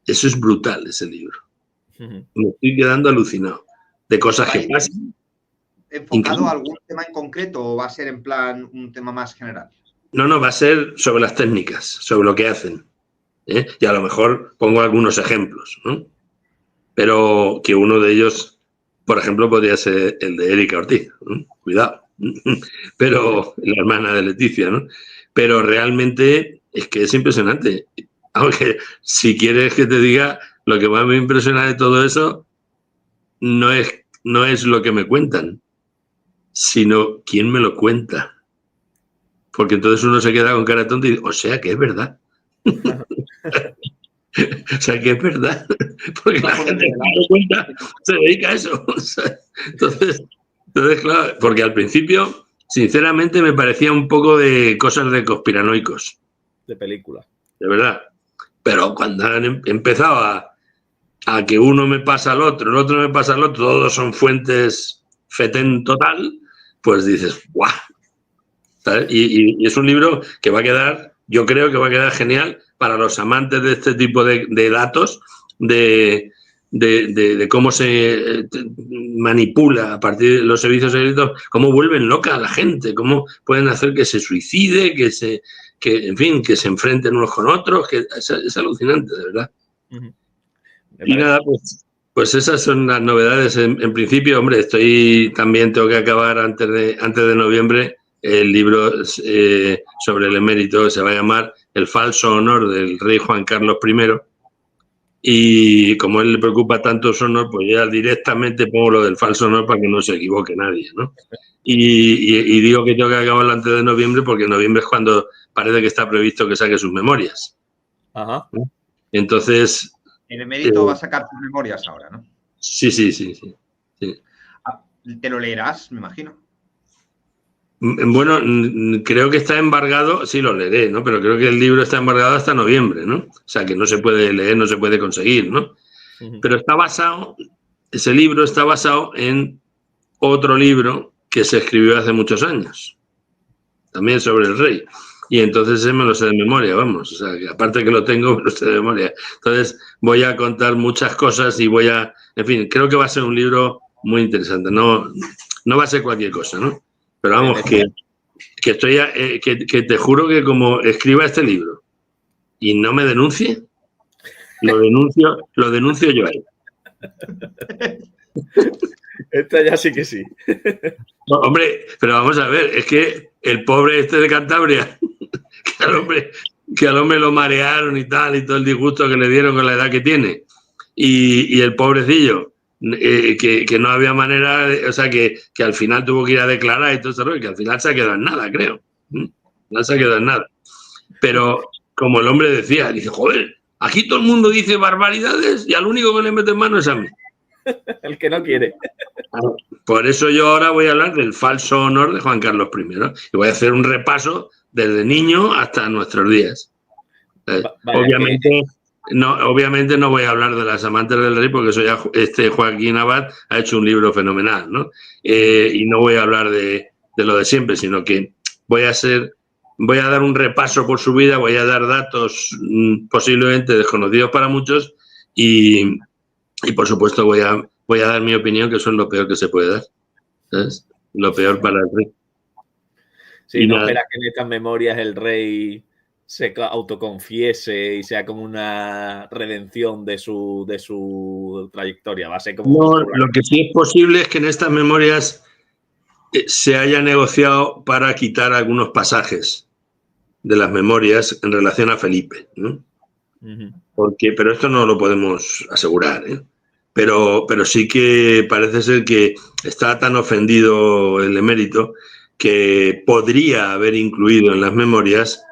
Eso es brutal, ese libro. Me estoy quedando alucinado de cosas que pasan. ¿Enfocado a algún tema en concreto o va a ser en plan un tema más general? No, va a ser sobre las técnicas, sobre lo que hacen. Y a lo mejor pongo algunos ejemplos, ¿no? Pero que uno de ellos, por ejemplo, podría ser el de Erika Ortiz, ¿no? Cuidado. Pero la hermana de Leticia, ¿no? Pero realmente es que es impresionante. Aunque si quieres que te diga, lo que más me impresiona de todo eso no es lo que me cuentan, sino quién me lo cuenta. Porque entonces uno se queda con cara tonta y dice, o sea que es verdad. O sea que es verdad. Porque la gente que me lo cuenta se dedica a eso. O sea, entonces, claro, porque al principio, sinceramente, me parecía un poco de cosas de conspiranoicos. De película. De verdad. Pero cuando han empezado a que uno me pasa al otro, el otro me pasa al otro, todos son fuentes fetén total, pues dices, ¡guau! ¿Sabes? Y es un libro que va a quedar, yo creo que va a quedar genial para los amantes de este tipo de datos, de cómo se manipula a partir de los servicios secretos, cómo vuelven loca a la gente, cómo pueden hacer que se suicide, en fin, que se enfrenten unos con otros, que es alucinante, de verdad. Y nada, pues esas son las novedades. En principio, hombre, también tengo que acabar antes de noviembre el libro sobre el emérito, que se va a llamar El falso honor del rey Juan Carlos I. Y como a él le preocupa tanto su honor, pues ya directamente pongo lo del falso honor para que no se equivoque nadie, ¿no? Y digo que tengo que acabarlo antes de noviembre porque en noviembre es cuando parece que está previsto que saque sus memorias. Ajá. Entonces... El emérito va a sacar sus memorias ahora, ¿no? Sí. ¿Te lo leerás, me imagino? Bueno, creo que está embargado, sí lo leeré, ¿no? Pero creo que el libro está embargado hasta noviembre, ¿no? O sea, que no se puede leer, no se puede conseguir, ¿no? Pero ese libro está basado en otro libro que se escribió hace muchos años, también sobre el rey. Y entonces me lo sé de memoria, vamos. O sea, que aparte que lo tengo, me lo sé de memoria. Entonces voy a contar muchas cosas y en fin, creo que va a ser un libro muy interesante. No va a ser cualquier cosa, ¿no? Pero vamos, que te juro que como escriba este libro y no me denuncie, lo denuncio yo a él. Esta ya sí que sí. No, hombre, pero vamos a ver, es que el pobre este de Cantabria, que al hombre lo marearon y todo el disgusto que le dieron con la edad que tiene, y el pobrecillo, que no había manera, o sea, que al final tuvo que ir a declarar y todo eso, que al final se ha quedado en nada, creo. No se ha quedado en nada. Pero como el hombre decía, dice, joder, aquí todo el mundo dice barbaridades y al único que le mete en mano es a mí. El que no quiere. Por eso yo ahora voy a hablar del falso honor de Juan Carlos I. Y voy a hacer un repaso desde niño hasta nuestros días. Obviamente no voy a hablar de las amantes del rey porque eso ya Joaquín Abad ha hecho un libro fenomenal, ¿no? Y no voy a hablar de lo de siempre, sino que voy a dar un repaso por su vida, voy a dar datos posiblemente desconocidos para muchos y por supuesto voy a dar mi opinión, que eso es lo peor que se puede dar, ¿sabes? Lo peor para el rey. Sí, no espera que en estas memorias el rey se autoconfiese y sea como una redención de su trayectoria. Va a ser como... No, lo que sí es posible es que en estas memorias se haya negociado para quitar algunos pasajes de las memorias en relación a Felipe, ¿no? Pero esto no lo podemos asegurar, ¿eh? Pero sí que parece ser que está tan ofendido el emérito que podría haber incluido en las memorias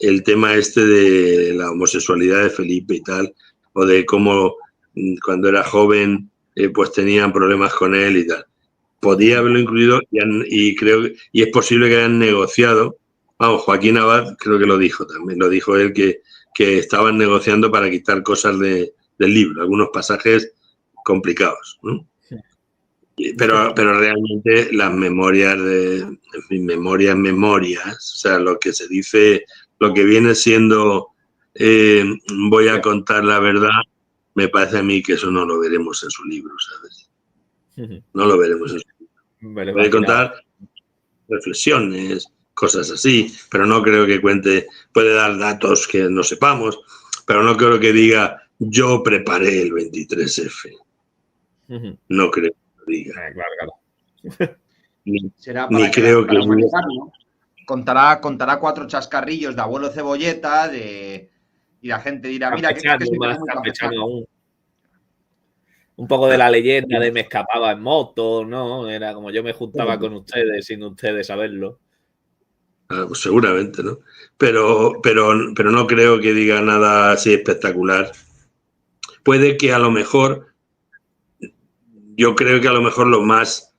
el tema de la homosexualidad de Felipe y tal, o de cómo cuando era joven pues tenían problemas con él y tal. Podía haberlo incluido y es posible que hayan negociado. Vamos, Joaquín Abad creo que lo dijo también, lo dijo él que estaban negociando para quitar cosas del libro, algunos pasajes complicados, ¿no? Pero realmente las memorias memorias, o sea, lo que se dice, lo que viene siendo voy a contar la verdad, me parece a mí que eso no lo veremos en su libro, ¿sabes? No lo veremos en su libro. Puede contar reflexiones, cosas así, pero no creo que cuente, puede dar datos que no sepamos, pero no creo que diga yo preparé el 23F. No creo que lo diga. Claro. Será para creo que humanizar, ¿no? Contará 4 chascarrillos de abuelo Cebolleta, y la gente dirá, mira, que un poco de la leyenda de me escapaba en moto, ¿no? Era como yo me juntaba con ustedes sin ustedes saberlo. Pues seguramente, ¿no? Pero no creo que diga nada así espectacular. Puede que a lo mejor, yo creo que a lo mejor lo más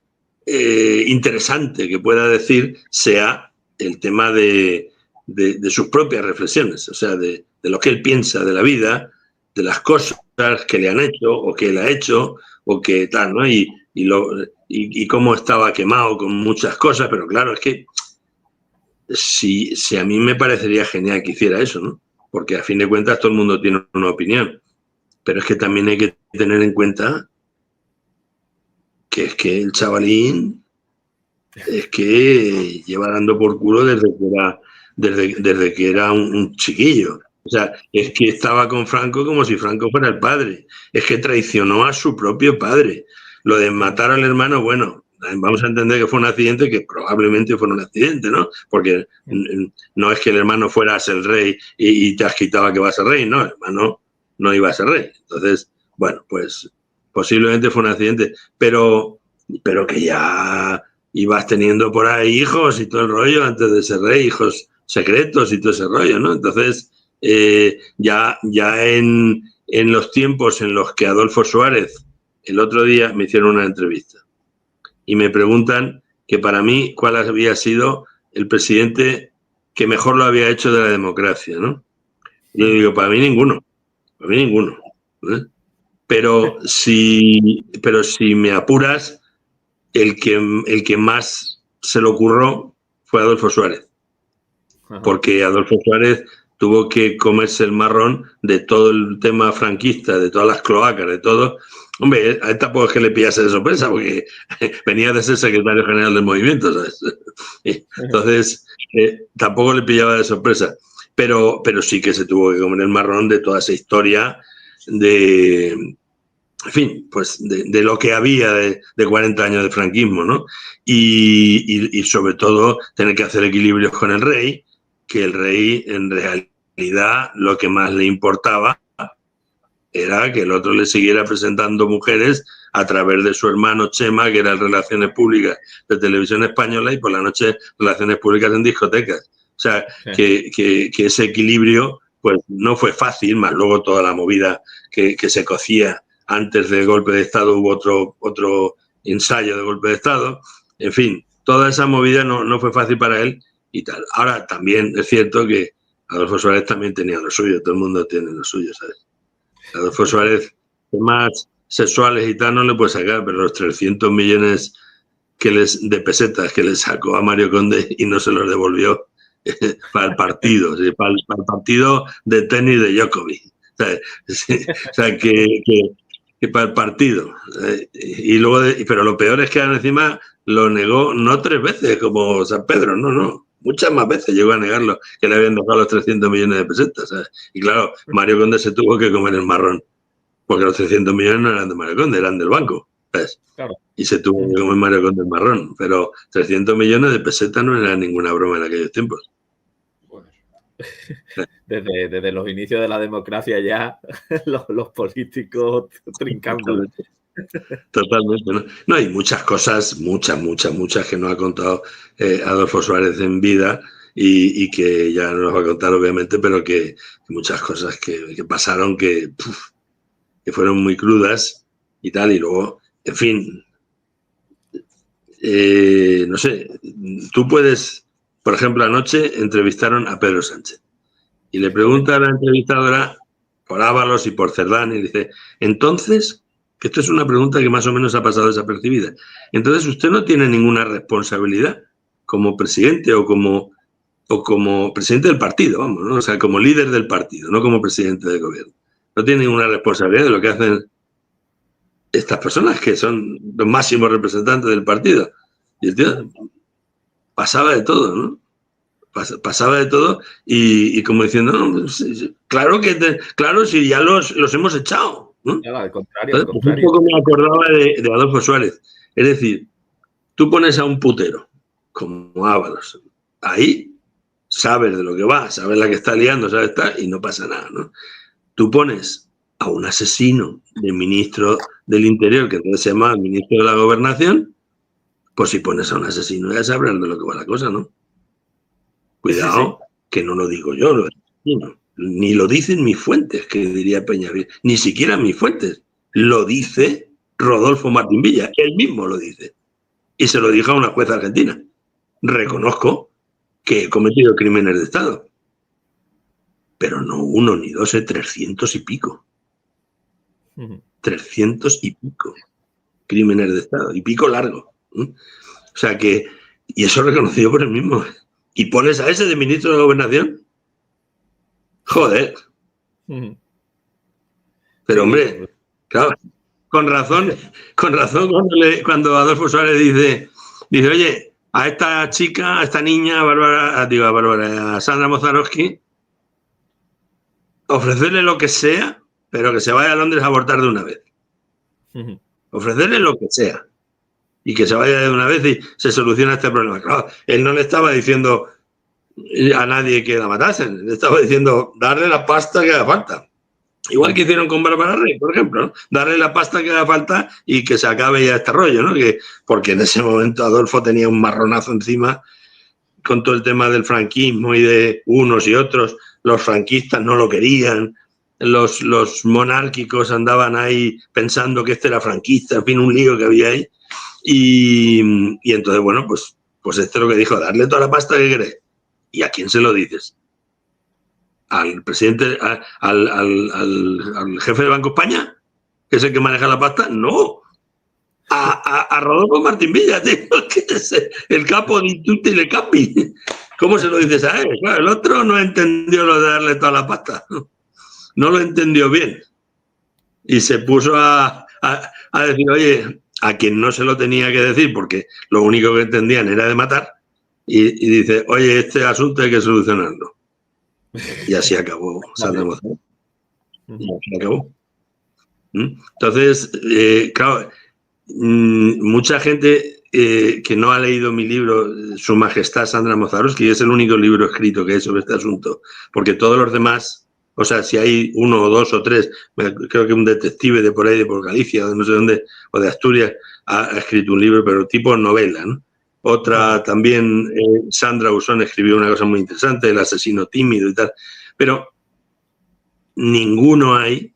interesante que pueda decir sea el tema de sus propias reflexiones, o sea, de lo que él piensa de la vida, de las cosas que le han hecho o que él ha hecho o que tal, ¿no? Y cómo estaba quemado con muchas cosas, pero claro, es que si a mí me parecería genial que hiciera eso, ¿no? Porque a fin de cuentas todo el mundo tiene una opinión, pero es que también hay que tener en cuenta que es que el chavalín es que lleva dando por culo desde que era un chiquillo. O sea, es que estaba con Franco como si Franco fuera el padre. Es que traicionó a su propio padre. Lo de matar al hermano, bueno, vamos a entender que fue un accidente, que probablemente fue un accidente, ¿no? Porque no es que el hermano fuera a ser rey y te has quitado que va a ser rey, no, el hermano no iba a ser rey. Entonces, bueno, pues posiblemente fue un accidente, pero que ya ibas teniendo por ahí hijos y todo el rollo antes de ser rey, hijos secretos y todo ese rollo, ¿no? Entonces, ya en los tiempos en los que Adolfo Suárez, el otro día me hicieron una entrevista y me preguntan que para mí cuál había sido el presidente que mejor lo había hecho de la democracia, ¿no? Yo digo, para mí ninguno, ¿eh? Pero si me apuras, el que más se le ocurrió fue Adolfo Suárez. Porque Adolfo Suárez tuvo que comerse el marrón de todo el tema franquista, de todas las cloacas, de todo. Hombre, a él tampoco es que le pillase de sorpresa, porque venía de ser secretario general del movimiento, ¿sabes? Entonces, tampoco le pillaba de sorpresa. Pero sí que se tuvo que comer el marrón de toda esa historia de, en fin, pues de lo que había de 40 años de franquismo, ¿no? Y sobre todo tener que hacer equilibrios con el rey, que el rey en realidad lo que más le importaba era que el otro le siguiera presentando mujeres a través de su hermano Chema, que era en Relaciones Públicas de Televisión Española, y por la noche Relaciones Públicas en discotecas. O sea, sí, que ese equilibrio pues no fue fácil, más luego toda la movida que se cocía antes del golpe de Estado, hubo otro ensayo de golpe de Estado. En fin, toda esa movida no fue fácil para él y tal. Ahora, también es cierto que Adolfo Suárez también tenía lo suyo, todo el mundo tiene lo suyo, ¿sabes? Adolfo Suárez, temas sexuales y tal no le puede sacar, pero los 300 millones de pesetas que le sacó a Mario Conde y no se los devolvió para el partido, ¿sí? para el partido de tenis de Djokovic. O sea, que para el partido. Y luego pero lo peor es que encima lo negó no 3 veces como San Pedro, no. Muchas más veces llegó a negarlo, que le habían dejado los 300 millones de pesetas, ¿sabes? Y claro, Mario Conde se tuvo que comer el marrón, porque los 300 millones no eran de Mario Conde, eran del banco, ¿sabes? Claro. Y se tuvo que comer Mario Conde el marrón, pero 300 millones de pesetas no era ninguna broma en aquellos tiempos. Bueno. Desde los inicios de la democracia ya los políticos trincando. Totalmente, ¿no? No, hay muchas cosas, muchas que no ha contado Adolfo Suárez en vida y que ya no nos va a contar, obviamente, pero que muchas cosas que pasaron que fueron muy crudas y tal, y luego, en fin, no sé, tú puedes, por ejemplo, anoche entrevistaron a Pedro Sánchez y le pregunta a la entrevistadora por Ábalos y por Cerdán y dice, entonces... Esto es una pregunta que más o menos ha pasado desapercibida. Entonces, ¿usted no tiene ninguna responsabilidad como presidente o como o como presidente del partido, vamos, ¿no? O sea, como líder del partido, no como presidente del gobierno. No tiene ninguna responsabilidad de lo que hacen estas personas que son los máximos representantes del partido. Y el tío pasaba de todo, ¿no? Pasaba de todo y como diciendo, no, claro claro, si ya los hemos echado, ¿no? Claro, al contrario. Un poco me acordaba de Adolfo Suárez. Es decir, tú pones a un putero como Ábalos, ahí sabes de lo que va, sabes la que está liando, sabes y no pasa nada, ¿no? Tú pones a un asesino de ministro del Interior, que entonces se llama ministro de la Gobernación, pues si pones a un asesino ya sabrás de lo que va la cosa, ¿no? Cuidado, sí. Que no lo digo yo, ni lo dicen mis fuentes, que diría Peñavir, ni siquiera mis fuentes, lo dice Rodolfo Martín Villa, él mismo lo dice, y se lo dijo a una jueza argentina. Reconozco que he cometido crímenes de Estado, pero no 1 ni 2, 300 y pico. 300 y pico crímenes de Estado, y pico largo. O sea que, y eso reconocido por él mismo. ¿Y pones a ese de ministro de Gobernación? Joder. Pero hombre, claro, con razón cuando Adolfo Suárez dice, oye, a esta chica, a esta niña, a Sandra Moszarowski, ofrecerle lo que sea, pero que se vaya a Londres a abortar de una vez. Ofrecerle lo que sea. Y que se vaya de una vez y se soluciona este problema. Claro, él no le estaba diciendo a nadie que la matasen, le estaba diciendo darle la pasta que haga falta. Igual que hicieron con Bárbara Rey, por ejemplo, ¿no? Darle la pasta que haga falta y que se acabe ya este rollo, ¿no? Porque en ese momento Adolfo tenía un marronazo encima con todo el tema del franquismo y de unos y otros. Los franquistas no lo querían, los monárquicos andaban ahí pensando que este era franquista, en fin, un lío que había ahí. Y entonces, bueno, pues esto es lo que dijo, darle toda la pasta que querés. ¿Y a quién se lo dices? ¿Al presidente, al jefe del Banco España, que es el que maneja la pasta? No. A Rodolfo Martín Villa, tío, que es el capo de tutti le capi. ¿Cómo se lo dices a él? Claro, el otro no entendió lo de darle toda la pasta. No lo entendió bien. Y se puso a decir, oye, a quien no se lo tenía que decir, porque lo único que entendían era de matar, y dice, oye, este asunto hay que solucionarlo. Y así acabó Sandra Moszarowski. Y así acabó. Entonces, claro, mucha gente que no ha leído mi libro, Su Majestad Sandra Moszarowski, es el único libro escrito que hay sobre este asunto, porque todos los demás, o sea, si hay 1 o 2 o 3, creo que un detective de por ahí, de por Galicia, de no sé dónde, o de Asturias, ha escrito un libro, pero tipo novela, ¿no? Otra también, Sandra Usón escribió una cosa muy interesante, El asesino tímido y tal, pero ninguno hay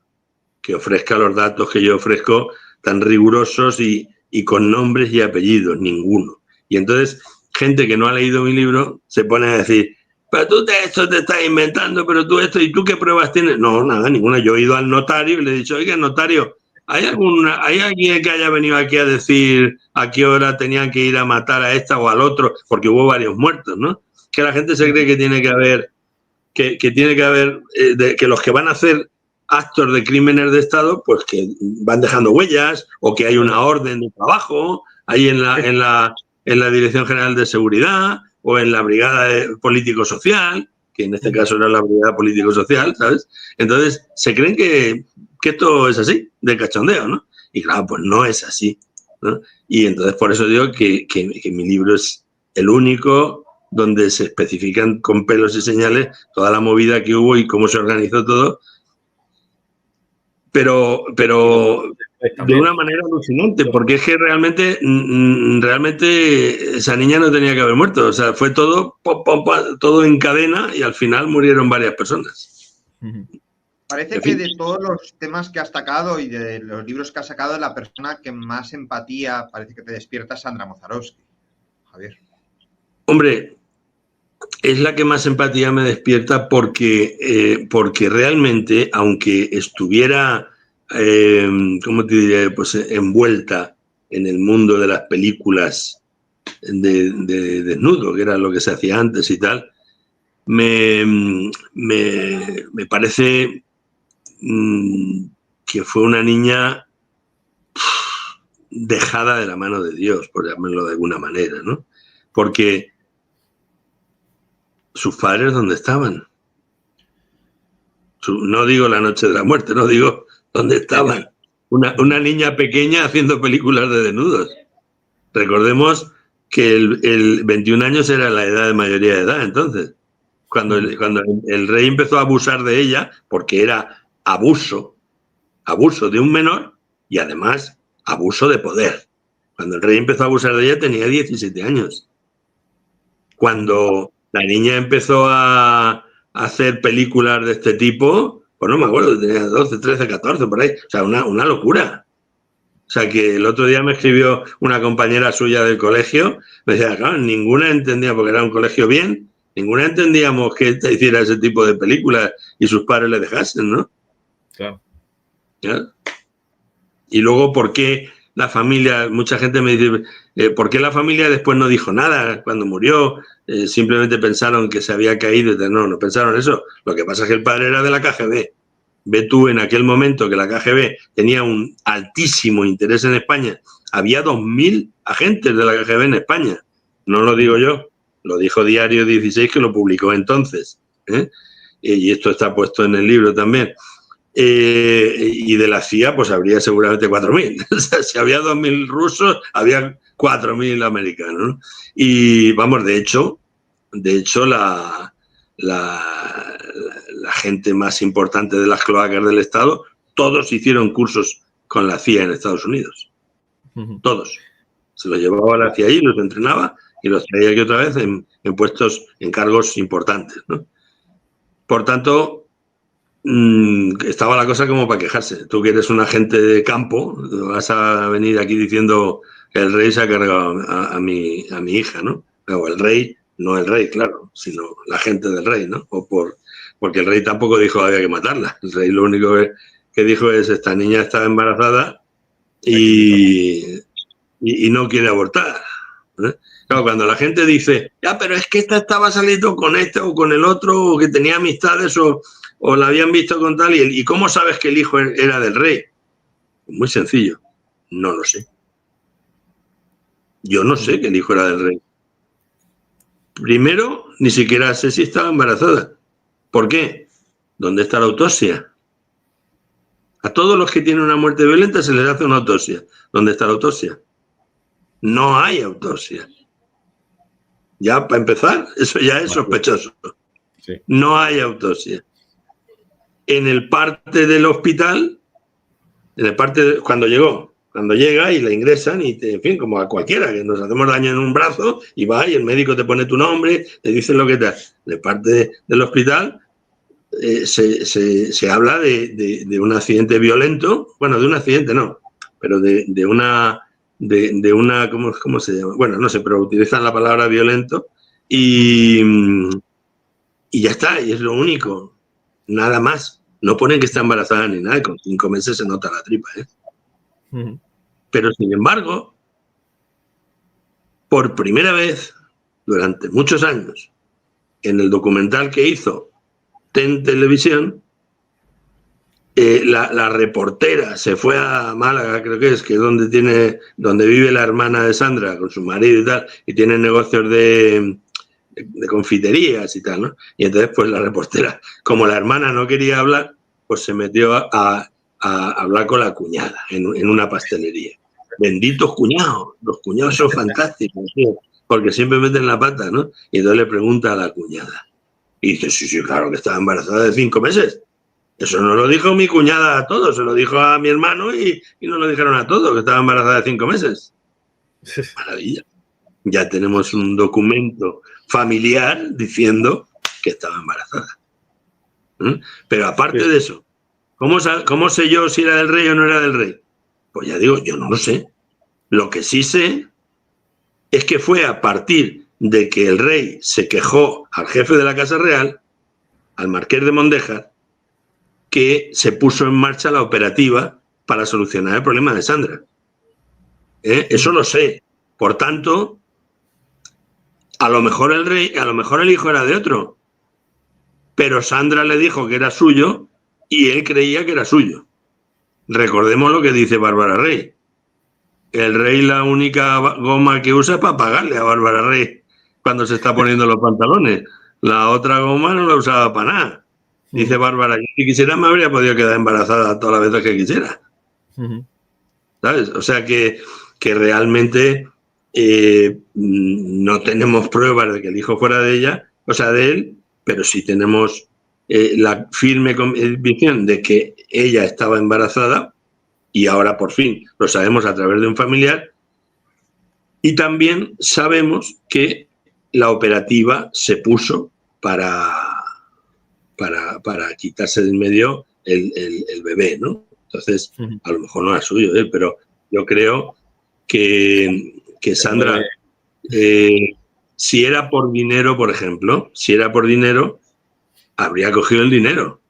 que ofrezca los datos que yo ofrezco tan rigurosos y con nombres y apellidos, ninguno. Y entonces, gente que no ha leído mi libro se pone a decir, pero tú esto te estás inventando, pero tú esto, ¿y tú qué pruebas tienes? No, nada, ninguna. Yo he ido al notario y le he dicho, oiga, notario, ¿hay alguien que haya venido aquí a decir a qué hora tenían que ir a matar a esta o al otro? Porque hubo varios muertos, ¿no? Que la gente se cree que tiene que haber, que los que van a hacer actos de crímenes de Estado, pues que van dejando huellas o que hay una orden de trabajo ahí en la Dirección General de Seguridad o en la Brigada Político-Social, que en este caso era la Brigada Político-Social, ¿sabes? Entonces, se creen que esto es así, de cachondeo, ¿no? Y claro, pues no es así, ¿no? Y entonces por eso digo que mi libro es el único donde se especifican con pelos y señales toda la movida que hubo y cómo se organizó todo, pero de una manera alucinante, porque es que realmente esa niña no tenía que haber muerto. O sea, fue todo en cadena y al final murieron varias personas. Parece que de todos los temas que has sacado y de los libros que has sacado, la persona que más empatía parece que te despierta es Sandra Moszarowski, Javier. Hombre, es la que más empatía me despierta porque realmente, aunque estuviera, ¿cómo te diré? Pues envuelta en el mundo de las películas de desnudo, que era lo que se hacía antes y tal, me parece que fue una niña dejada de la mano de Dios, por llamarlo de alguna manera, ¿no? Porque sus padres, ¿dónde estaban? No digo la noche de la muerte, no digo dónde estaban. Una niña pequeña haciendo películas de desnudos. Recordemos que el 21 años era la edad de mayoría de edad, entonces. Cuando el rey empezó a abusar de ella, porque era abuso de un menor y además abuso de poder. Cuando el rey empezó a abusar de ella tenía 17 años. Cuando la niña empezó a hacer películas de este tipo, pues no me acuerdo, tenía 12, 13, 14, por ahí. O sea, una locura. O sea, que el otro día me escribió una compañera suya del colegio, me decía, claro, ninguna entendía, porque era un colegio bien, ninguna entendíamos que hiciera ese tipo de películas y sus padres le dejasen, ¿no? Claro. ¿Ya? Y luego, ¿por qué la familia? Mucha gente me dice, ¿por qué la familia después no dijo nada cuando murió? Simplemente pensaron que se había caído. No pensaron eso. Lo que pasa es que el padre era de la KGB. Ve tú, en aquel momento que la KGB tenía un altísimo interés en España. Había 2.000 agentes de la KGB en España. No lo digo yo, lo dijo Diario 16, que lo publicó entonces. Y esto está puesto en el libro también. Y de la CIA, pues habría seguramente 4.000. O sea, si había 2.000 rusos, había 4.000 americanos, ¿no? Y vamos, de hecho la gente más importante de las cloacas del Estado, todos hicieron cursos con la CIA en Estados Unidos. Todos. Se los llevaba a la CIA allí, los entrenaba y los traía aquí otra vez en puestos, en cargos importantes, ¿no? Por tanto, estaba la cosa como para quejarse. Tú que eres un agente de campo, vas a venir aquí diciendo que el rey se ha cargado a mi hija, ¿no? O el rey, no el rey, claro, sino la gente del rey, ¿no? Porque el rey tampoco dijo que había que matarla. El rey lo único que dijo es: esta niña está embarazada y no quiere abortar, ¿eh? Claro, cuando la gente dice, ya, pero es que esta estaba saliendo con este o con el otro, o que tenía amistades o la habían visto con tal, ¿y cómo sabes que el hijo era del rey? Muy sencillo, no lo sé. Yo no sé que el hijo era del rey. Primero, ni siquiera sé si estaba embarazada. ¿Por qué? ¿Dónde está la autopsia? A todos los que tienen una muerte violenta se les hace una autopsia. ¿Dónde está la autopsia? No hay autopsia. Ya, para empezar, eso ya es sospechoso. Sí. No hay autopsia. En el parte del hospital, cuando llega y la ingresan, y en fin, como a cualquiera, que nos hacemos daño en un brazo, y va y el médico te pone tu nombre, te dice lo que te hace. En el parte del hospital se habla de un accidente violento, bueno, de un accidente no, pero de una, ¿cómo se llama? Bueno, no sé, pero utilizan la palabra violento y ya está, y es lo único, nada más. No ponen que está embarazada ni nada, con 5 meses se nota la tripa, ¿eh? Pero sin embargo, por primera vez durante muchos años, en el documental que hizo TEN Televisión, la reportera se fue a Málaga, creo que es donde vive la hermana de Sandra con su marido y tal, y tiene negocios de confiterías y tal, ¿no? Y entonces, pues la reportera, como la hermana no quería hablar, pues se metió a hablar con la cuñada en una pastelería. Benditos cuñados, los cuñados son fantásticos, tío, porque siempre meten la pata, ¿no? Y entonces le pregunta a la cuñada. Y dice, sí, claro que estaba embarazada de 5 meses. Eso no lo dijo mi cuñada a todos, se lo dijo a mi hermano y no lo dijeron a todos, que estaba embarazada de 5 meses. Maravilla. Ya tenemos un documento familiar diciendo que estaba embarazada. Pero aparte de eso, ¿cómo sé yo si era del rey o no era del rey? Pues ya digo, yo no lo sé. Lo que sí sé es que fue a partir de que el rey se quejó al jefe de la Casa Real, al marqués de Mondéjar, que se puso en marcha la operativa para solucionar el problema de Sandra. Eso lo sé. Por tanto, a lo mejor el hijo era de otro, pero Sandra le dijo que era suyo y él creía que era suyo. Recordemos lo que dice Bárbara Rey. El rey la única goma que usa es para pagarle a Bárbara Rey cuando se está poniendo los pantalones. La otra goma no la usaba para nada. Dice Bárbara, yo si quisiera me habría podido quedar embarazada todas las veces que quisiera. ¿Sabes? O sea que realmente no tenemos pruebas de que el hijo fuera de ella, o sea, de él, pero sí tenemos la firme convicción de que ella estaba embarazada y ahora por fin lo sabemos a través de un familiar. Y también sabemos que la operativa se puso para quitarse de en medio el bebé, ¿no? Entonces, a lo mejor no era suyo, pero yo creo que Sandra, si era por dinero, por ejemplo, habría cogido el dinero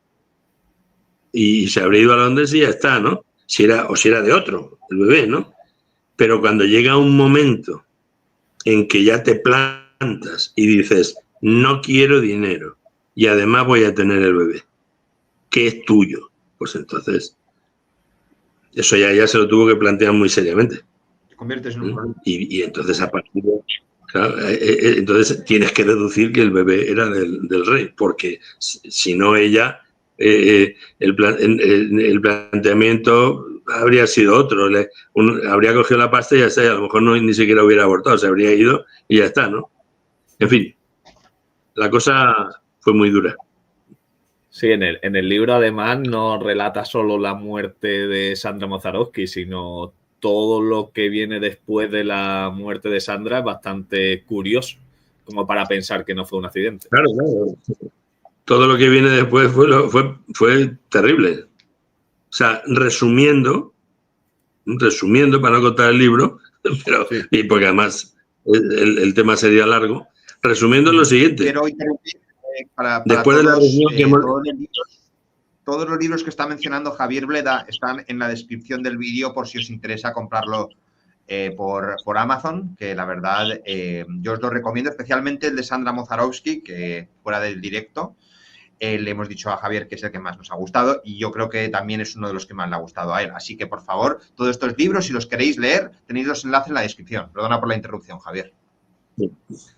y se habría ido a Londres y ya está, ¿no? Si era de otro, el bebé, ¿no? Pero cuando llega un momento en que ya te plantas y dices, no quiero dinero y además voy a tener el bebé, que es tuyo, pues entonces eso ya se lo tuvo que plantear muy seriamente. Te conviertes en un... Y entonces a partir de... Claro, entonces tienes que deducir que el bebé era del rey, porque si no ella, el planteamiento habría sido otro. Habría cogido la pasta y ya está, y a lo mejor ni siquiera hubiera abortado, se habría ido y ya está, ¿no? En fin, la cosa fue muy dura. Sí, en el libro además no relata solo la muerte de Sandra Moszarowski, sino todo lo que viene después de la muerte de Sandra es bastante curioso, como para pensar que no fue un accidente. Claro. Todo lo que viene después fue terrible. O sea, resumiendo, para no contar el libro, pero, sí. Y porque además el tema sería largo, resumiendo lo siguiente. Quiero interrumpir para después todos, de la reunión que hemos... todos los libros que está mencionando Javier Bleda están en la descripción del vídeo por si os interesa comprarlo por Amazon, que la verdad yo os lo recomiendo, especialmente el de Sandra Moszarowski, que fuera del directo. Le hemos dicho a Javier que es el que más nos ha gustado y yo creo que también es uno de los que más le ha gustado a él. Así que, por favor, todos estos libros, si los queréis leer, tenéis los enlaces en la descripción. Perdona por la interrupción, Javier.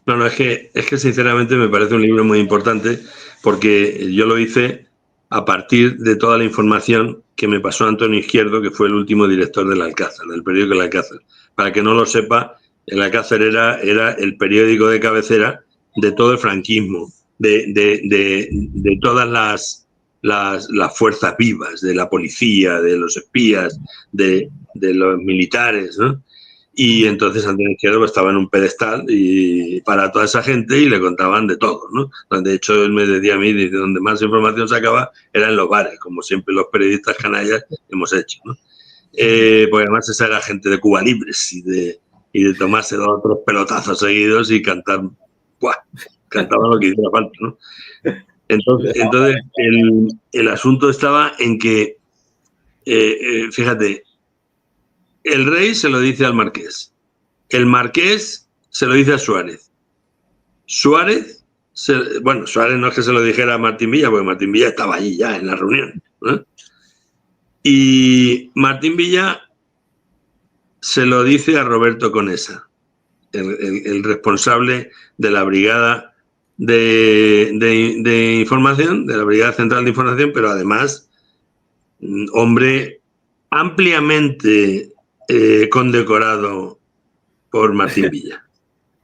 No, es que sinceramente me parece un libro muy importante porque yo lo hice a partir de toda la información que me pasó Antonio Izquierdo, que fue el último director del Alcázar, del periódico El Alcázar. Para que no lo sepa, El Alcázar era el periódico de cabecera de todo el franquismo, de todas las fuerzas vivas, de la policía, de los espías, de los militares, ¿no? Y entonces Antonio Izquierdo estaba en un pedestal y para toda esa gente y le contaban de todo, ¿no? De hecho, él me decía a mí, de donde más información sacaba era en los bares, como siempre los periodistas canallas hemos hecho, ¿no? Porque además esa era gente de Cuba Libres y de tomarse 2 o 3 pelotazos seguidos y cantar, ¡buah! Cantaba lo que hiciera falta, ¿no? Entonces el asunto estaba en que, fíjate, el rey se lo dice al marqués, el marqués se lo dice a Suárez. Suárez no es que se lo dijera a Martín Villa, porque Martín Villa estaba allí ya en la reunión, ¿no? Y Martín Villa se lo dice a Roberto Conesa, el responsable de la brigada de información, de la Brigada Central de Información, pero además hombre ampliamente condecorado por Martín Villa.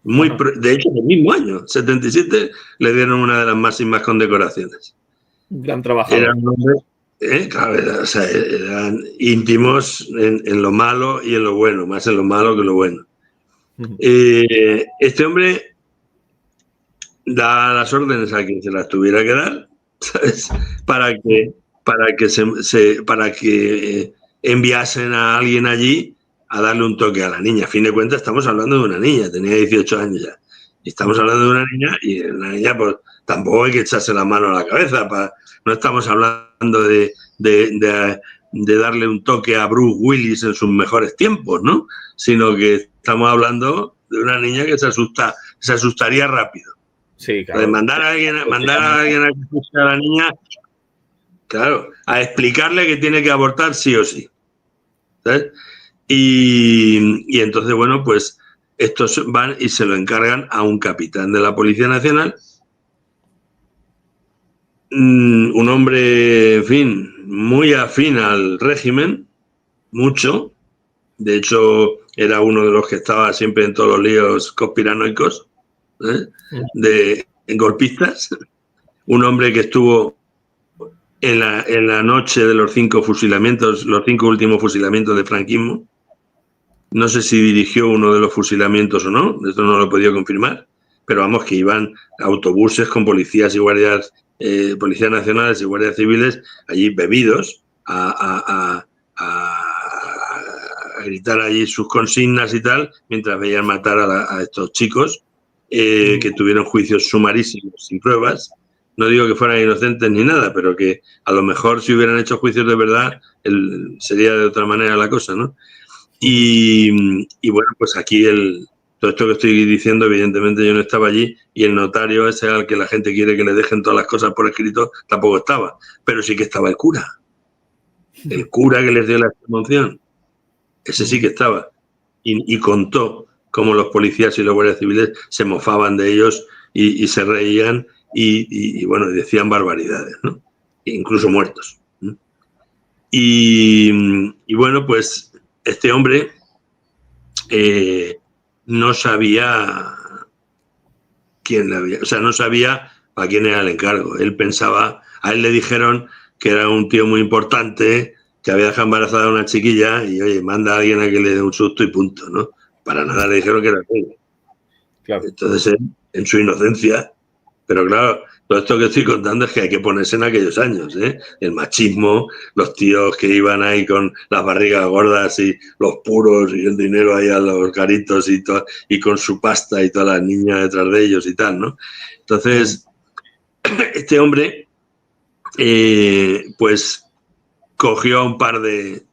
De hecho, en el mismo año, 77, le dieron una de las máximas condecoraciones. Un gran trabajador. Eran hombres, claro, o sea, eran íntimos en lo malo y en lo bueno, más en lo malo que en lo bueno. Este hombre da las órdenes a quien se las tuviera que dar, ¿sabes? Para que enviasen a alguien allí a darle un toque a la niña. A fin de cuentas, estamos hablando de una niña, tenía 18 años ya. Y estamos hablando de una niña, y la niña, pues tampoco hay que echarse la mano a la cabeza. No estamos hablando de darle un toque a Bruce Willis en sus mejores tiempos, ¿no? Sino que estamos hablando de una niña que se asustaría rápido. Sí, claro. De mandar a alguien a que busque a la niña, claro, a explicarle que tiene que abortar sí o sí. ¿Sabes? Y entonces, bueno, pues estos van y se lo encargan a un capitán de la Policía Nacional, un hombre, en fin, muy afín al régimen, mucho. De hecho, era uno de los que estaba siempre en todos los líos conspiranoicos, de golpistas. Un hombre que estuvo en la noche de los 5 fusilamientos, los 5 últimos fusilamientos de franquismo. No sé si dirigió uno de los fusilamientos o no, esto no lo he podido confirmar, pero vamos, que iban autobuses con policías y guardias, policías nacionales y guardias civiles allí bebidos a gritar allí sus consignas y tal, mientras veían matar a estos chicos que tuvieron juicios sumarísimos sin pruebas. No digo que fueran inocentes ni nada, pero que a lo mejor si hubieran hecho juicios de verdad sería de otra manera la cosa, ¿no? Y bueno, pues aquí todo esto que estoy diciendo, evidentemente yo no estaba allí y el notario ese al que la gente quiere que le dejen todas las cosas por escrito tampoco estaba, pero sí que estaba el cura que les dio la extremaunción, ese sí que estaba y contó cómo los policías y los guardias civiles se mofaban de ellos y se reían y bueno, decían barbaridades, ¿no? Incluso muertos. Y bueno, pues este hombre no sabía quién le había, o sea, no sabía a quién era el encargo. Él pensaba, a él le dijeron que era un tío muy importante, que había dejado embarazada a una chiquilla y, oye, manda a alguien a que le dé un susto y punto, ¿no? Para nada le dijeron que era él. Claro. Entonces, en su inocencia, pero claro, todo esto que estoy contando es que hay que ponerse en aquellos años, ¿eh? El machismo, los tíos que iban ahí con las barrigas gordas y los puros y el dinero ahí a los garitos y con su pasta y todas las niñas detrás de ellos y tal, ¿no? Entonces, este hombre, pues cogió a un par de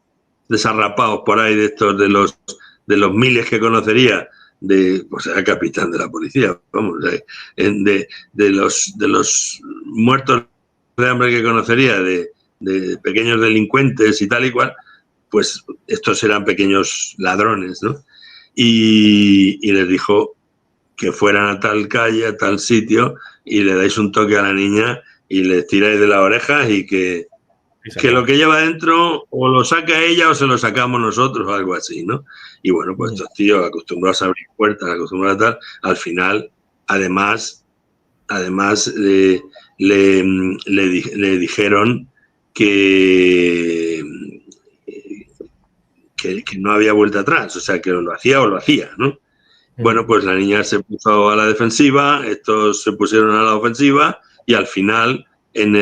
desarrapados por ahí de estos, de los miles que conocería, pues era capitán de la policía, vamos, de los muertos de hambre que conocería, de pequeños delincuentes y tal y cual, pues estos eran pequeños ladrones, ¿no? Y les dijo que fueran a tal calle, a tal sitio, y le dais un toque a la niña y le tiráis de las orejas y que lo que lleva dentro o lo saca ella o se lo sacamos nosotros o algo así, ¿no? Y bueno, pues estos tíos acostumbrados a abrir puertas, acostumbrados a tal, al final, además le dijeron que no había vuelta atrás, o sea, que lo hacía o lo hacía, ¿no? Bueno, pues la niña se puso a la defensiva, estos se pusieron a la ofensiva y al final, en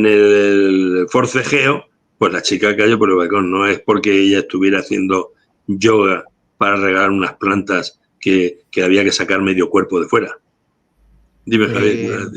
el forcejeo, pues la chica cayó por el balcón. No es porque ella estuviera haciendo yoga para regar unas plantas que había que sacar medio cuerpo de fuera. Dime, Javier.